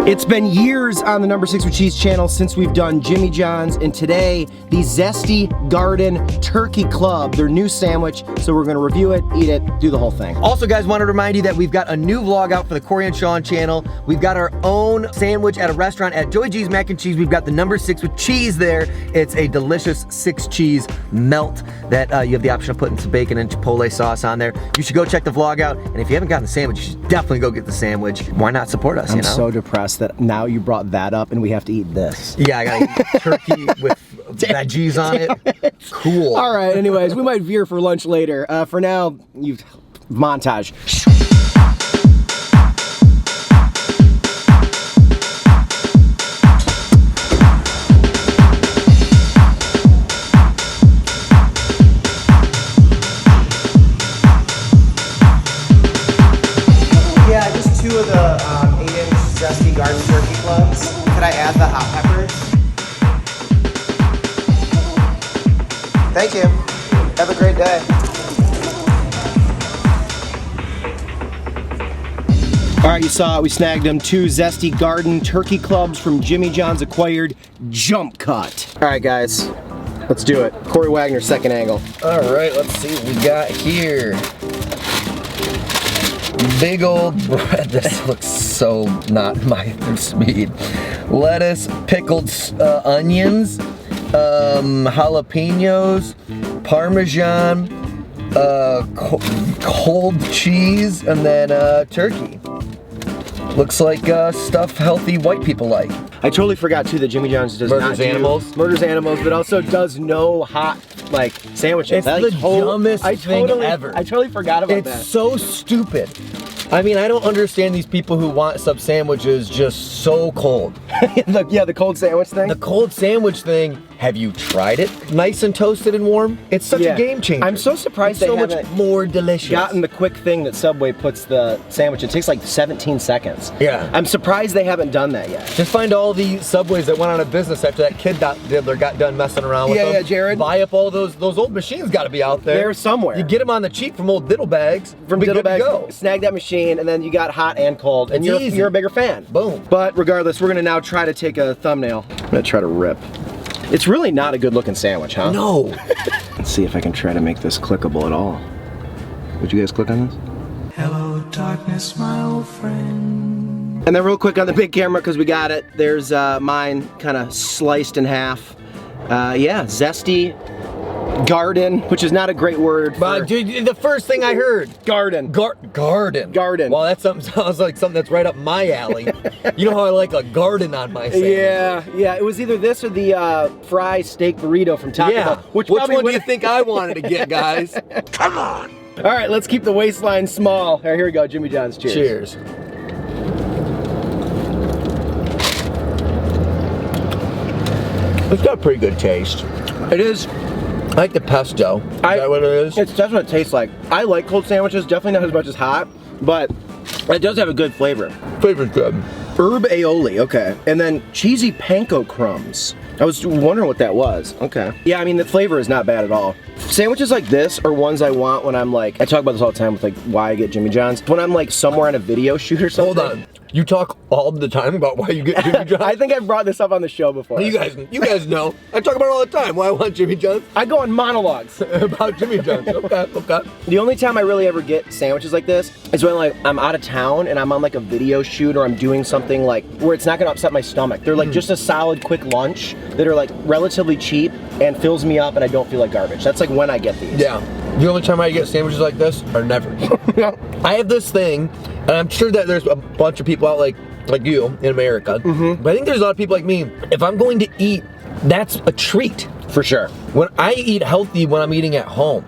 It's been years on the Number 6 with Cheese channel since we've done Jimmy John's, and today, the Zesty Garden Turkey Club, their new sandwich. So we're gonna review it, eat it, do the whole thing. Also, guys, wanted to remind you that we've got a new vlog out for the Corey and Sean channel. We've got our own sandwich at a restaurant at Joey G's Mac and Cheese. We've got the Number 6 with Cheese there. It's a delicious 6-cheese melt that you have the option of putting some bacon and chipotle sauce on there. You should go check the vlog out, and if you haven't gotten the sandwich, you should definitely go get the sandwich. Why not support us, I'm so depressed that now you brought that up and we have to eat this. Yeah, I gotta eat turkey with veggies on it. Cool. All right, anyways, we might veer for lunch later. For now, you've montage. Yeah, just 2 of the 8-inch Zesty Garden Turkey Clubs. Could I add the hot peppers? Thank you. Have a great day. All right, you saw it. We snagged them 2 Zesty Garden Turkey Clubs from Jimmy John's acquired Jump Cut. All right, guys, let's do it. Corey Wagner, second angle. All right, let's see what we got here. Big old bread. This looks so not my speed. Lettuce, pickled onions, jalapenos, Parmesan, cold cheese, and then turkey. Looks like stuff healthy white people like. I totally forgot too that Jimmy John's does Murders animals, but also does no hot like sandwiches. It's the dumbest thing ever. I totally forgot about that. It's so stupid. I mean, I don't understand these people who want sub sandwiches just so cold. Yeah, the cold sandwich thing. The cold sandwich thing, have you tried it? Nice and toasted and warm? It's such a game changer. I'm so surprised it's they so much haven't more delicious. gotten the quick thing that Subway puts the sandwich. It takes like 17 seconds. Yeah. I'm surprised they haven't done that yet. Just find all the Subways that went out of business after that kid diddler got done messing around with them. Yeah, Jared. Buy up all those old machines. Got to be out there. They're somewhere. You get them on the cheap from old diddle bags. From diddle bags, snag that machine, and then you got hot and cold, and you're a bigger fan. Boom. But regardless, we're gonna now try to take a thumbnail. I'm gonna try to rip. It's really not a good looking sandwich, huh? No. Let's see if I can try to make this clickable at all. Would you guys click on this? Hello, darkness, my old friend. And then real quick on the big camera, because we got it, there's mine kind of sliced in half. Yeah, Zesty Garden, which is not a great word for... But dude, the first thing I heard. Garden. Garden. Garden. Well, that sounds like something that's right up my alley. You know how I like a garden on my sandwich. Yeah, it was either this or the fry steak burrito from Taco Bell. Which one do you think I wanted to get, guys? Come on. All right, let's keep the waistline small. All right, here we go, Jimmy John's, cheers. Cheers. It's got a pretty good taste. It is. I like the pesto. Is that what it is? That's what it tastes like. I like cold sandwiches, definitely not as much as hot, but it does have a good flavor. Flavor's good. Herb aioli, okay. And then cheesy panko crumbs. I was wondering what that was. Okay. Yeah, I mean, the flavor is not bad at all. Sandwiches like this are ones I want when I'm like, I talk about this all the time with like why I get Jimmy John's. When I'm like somewhere on a video shoot or something. Hold on. You talk all the time about why you get Jimmy John's? I think I've brought this up on the show before. You guys know. I talk about it all the time. Why I want Jimmy John's. I go on monologues about Jimmy John's. Okay. The only time I really ever get sandwiches like this is when like I'm out of town and I'm on like a video shoot or I'm doing something like where it's not gonna upset my stomach. They're like just a solid quick lunch that are like relatively cheap and fills me up and I don't feel like garbage. That's like when I get these. Yeah. The only time I get sandwiches like this are never. I have this thing, and I'm sure that there's a bunch of people out like you in America, but I think there's a lot of people like me. If I'm going to eat, that's a treat. For sure. When I eat healthy when I'm eating at home.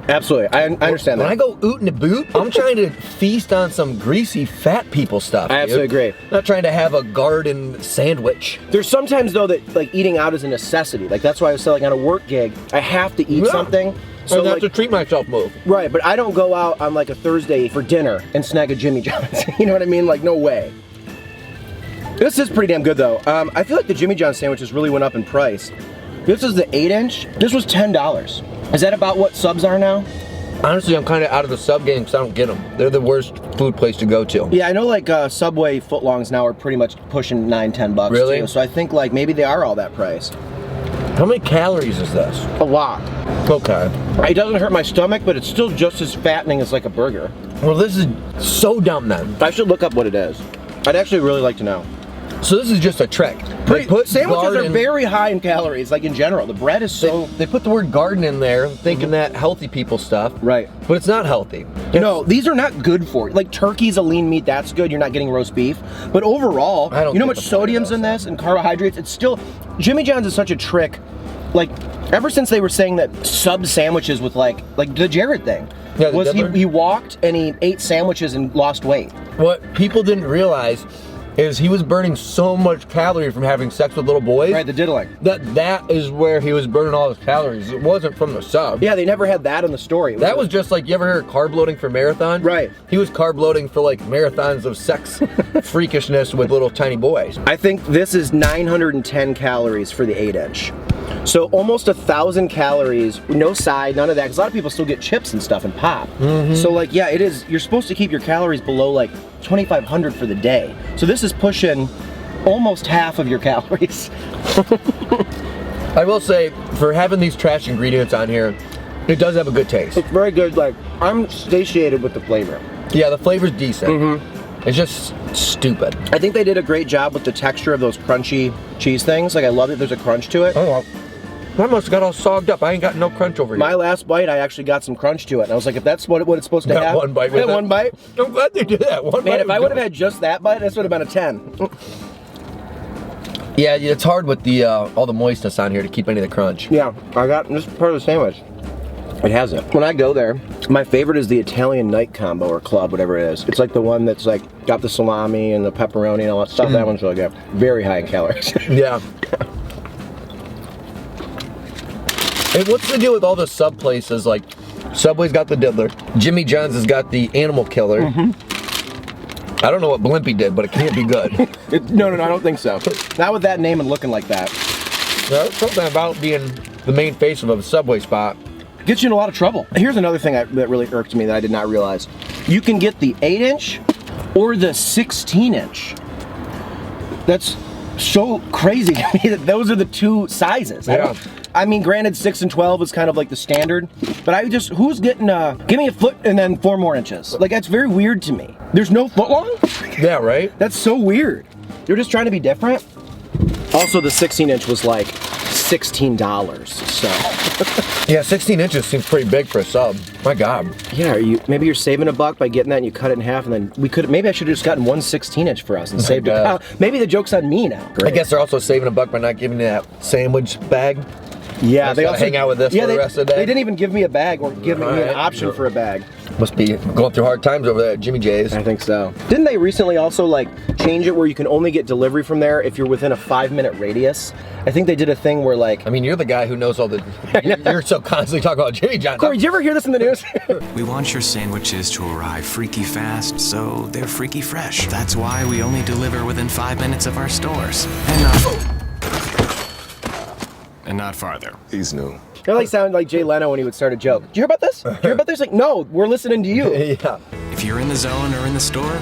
Absolutely, I understand that. When I go oot in a boot, I'm trying to feast on some greasy fat people stuff. I absolutely agree. Not trying to have a garden sandwich. There's sometimes though that like eating out is a necessity. Like that's why I was saying like on a work gig, I have to eat something. So that's a treat myself move. Right, but I don't go out on like a Thursday for dinner and snag a Jimmy John's. You know what I mean? Like no way. This is pretty damn good though. I feel like the Jimmy John's sandwiches really went up in price. This is the 8-inch. This was $10. Is that about what subs are now? Honestly, I'm kind of out of the sub game because I don't get them. They're the worst food place to go to. Yeah, I know like Subway footlongs now are pretty much pushing $9-10 Really? too. So I think like maybe they are all that price. How many calories is this? A lot. Okay. It doesn't hurt my stomach, but it's still just as fattening as like a burger. Well, this is so dumb then. I should look up what it is. I'd actually really like to know. So this is just a trick. They put Sandwiches garden- are very high in calories, like in general. The bread is so... They put the word garden in there, thinking that healthy people stuff. Right. But it's not healthy. No, these are not good for you. Like turkey's a lean meat, that's good. You're not getting roast beef. But overall, I don't you know how get much the point of sodium's in this and carbohydrates? It's still... Jimmy John's is such a trick. Like, ever since they were saying that sub sandwiches with like the Jared thing. Yeah, the was diddler. he walked and he ate sandwiches and lost weight. What people didn't realize is he was burning so much calorie from having sex with little boys. Right, the diddling. That is where he was burning all his calories. It wasn't from the sub. Yeah, they never had that in the story. That was just like, you ever heard of carb loading for marathon? Right. He was carb loading for like marathons of sex freakishness with little tiny boys. I think this is 910 calories for the 8-inch. So almost 1,000 calories, no side, none of that. Because a lot of people still get chips and stuff and pop. So like, yeah, it is. You're supposed to keep your calories below like 2,500 for the day. So this is pushing almost half of your calories. I will say, for having these trash ingredients on here, it does have a good taste. It's very good. Like, I'm satiated with the flavor. Yeah, the flavor's decent. It's just stupid. I think they did a great job with the texture of those crunchy cheese things. Like, I love that there's a crunch to it. Oh, I must have got all sogged up. I ain't got no crunch over here. My last bite, I actually got some crunch to it. And I was like, if that's what it's supposed to Got have. one bite with Yeah, it? one bite. I'm glad they did that. One Man, bite if I was would have good. had just that bite, this would have been a 10. Yeah, it's hard with the all the moistness on here to keep any of the crunch. Yeah, I got this is part of the sandwich. It has it. When I go there, my favorite is the Italian night combo or club, whatever it is. It's like the one that's like got the salami and the pepperoni and all that stuff. That one's really good. Very high in calories. Yeah. Hey, what's the deal with all the sub places? Like, Subway's got the diddler. Jimmy John's has got the animal killer. I don't know what Blimpie did, but it can't be good. No, I don't think so. Not with that name and looking like that. There's something about being the main face of a Subway spot. Gets you in a lot of trouble. Here's another thing that really irked me that I did not realize. You can get the 8-inch or the 16-inch. That's so crazy to me that those are the two sizes. Yeah. I mean, granted, 6 and 12 is kind of like the standard, but I just, who's getting, give me a foot and then 4 more inches. Like, that's very weird to me. There's no foot long? Yeah, right? That's so weird. You're just trying to be different. Also, the 16-inch was like $16, so. Yeah, 16 inches seems pretty big for a sub. My God. Yeah, maybe you're saving $1 by getting that and you cut it in half and then maybe I should have just gotten one 16-inch for us and saved it. Maybe the joke's on me now. I guess they're also saving $1 by not giving you that sandwich bag. Yeah, they also hang out with this for the rest of the day. They didn't even give me a bag or give me an option for a bag. Must be going through hard times over there at Jimmy J's. I think so. Didn't they recently also like change it where you can only get delivery from there if you're within a 5-minute radius? I think they did a thing where like... I mean, you're the guy who knows all the... You're so constantly talking about Jimmy John's. Corey, did you ever hear this in the news? We want your sandwiches to arrive freaky fast, so they're freaky fresh. That's why we only deliver within 5 minutes of our stores. And not farther. He's new. It like sounded like Jay Leno when he would start a joke. Did you hear about this? Did you hear about this? Like, no, we're listening to you. Yeah. If you're in the zone or in the store,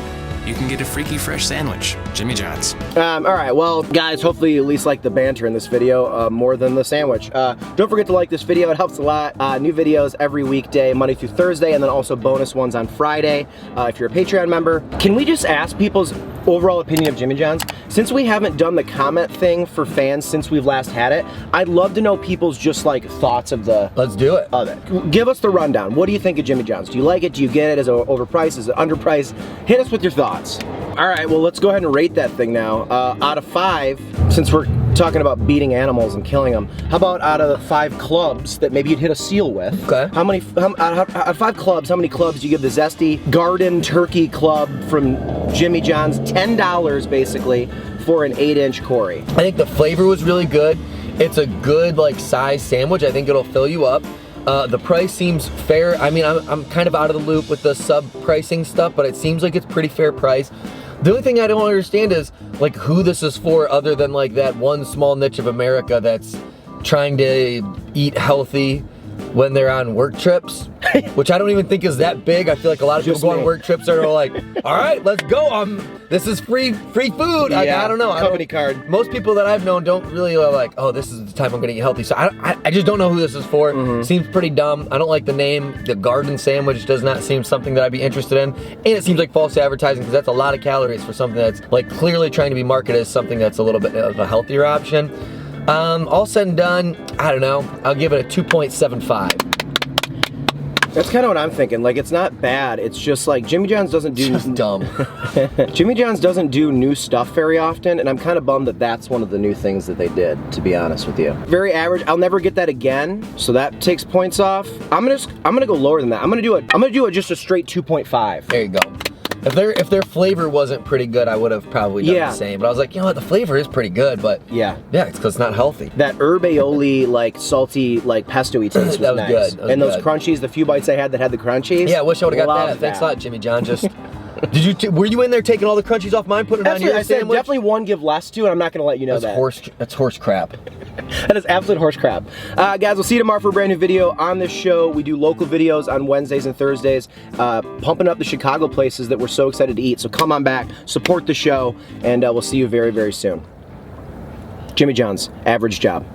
you can get a freaky fresh sandwich. Jimmy John's. All right, well, guys, hopefully you at least like the banter in this video more than the sandwich. Don't forget to like this video. It helps a lot. New videos every weekday, Monday through Thursday, and then also bonus ones on Friday if you're a Patreon member. Can we just ask people's overall opinion of Jimmy John's? Since we haven't done the comment thing for fans since we've last had it, I'd love to know people's just like thoughts of the... Let's do it. Of it. Give us the rundown. What do you think of Jimmy John's? Do you like it? Do you get it? Is it overpriced? Is it underpriced? Hit us with your thoughts. All right, well, let's go ahead and rate that thing now. Out of 5, since we're talking about beating animals and killing them, how about out of the 5 clubs that maybe you'd hit a seal with? Okay. Out of 5 clubs, how many clubs do you give the Zesty Garden Turkey Club from Jimmy John's? $10 basically for an 8-inch Corey. I think the flavor was really good. It's a good like size sandwich. I think it'll fill you up. The price seems fair. I mean, I'm kind of out of the loop with the sub pricing stuff, but it seems like it's pretty fair price. The only thing I don't understand is like who this is for other than like that one small niche of America that's trying to eat healthy when they're on work trips, which I don't even think is that big. I feel like a lot of people go on work trips and are like, all right, let's go. This is free food. Yeah, I don't know. company card. Most people that I've known don't really like, oh, this is the time I'm gonna eat healthy. So I just don't know who this is for. Seems pretty dumb. I don't like the name. The garden sandwich does not seem something that I'd be interested in. And it seems like false advertising because that's a lot of calories for something that's like clearly trying to be marketed as something that's a little bit of a healthier option. All said and done, I don't know. I'll give it a 2.75. That's kind of what I'm thinking. Like, it's not bad. It's just like Jimmy John's doesn't do... Just dumb. Jimmy John's doesn't do new stuff very often, and I'm kind of bummed that that's one of the new things that they did, to be honest with you. Very average. I'll never get that again, so that takes points off. I'm gonna go lower than that. I'm gonna do just a straight 2.5. There you go. If their flavor wasn't pretty good, I would have probably done the same. But I was like, you know what, the flavor is pretty good, but yeah, it's because it's not healthy. That herb aioli, like salty, like pesto-y taste was, that was nice. good. That was and those good. crunchies, the few bites I had that had the crunchies. Yeah, I wish I would have got that. Love Thanks a lot, Jimmy John. Just were you in there taking all the crunchies off mine, putting it on your I said sandwich? definitely one give less to, and I'm not gonna let you know That's horse crap. That is absolute horse crap. Guys, we'll see you tomorrow for a brand new video on this show. We do local videos on Wednesdays and Thursdays, pumping up the Chicago places that we're so excited to eat. So come on back, support the show, and we'll see you very, very soon. Jimmy John's, average job.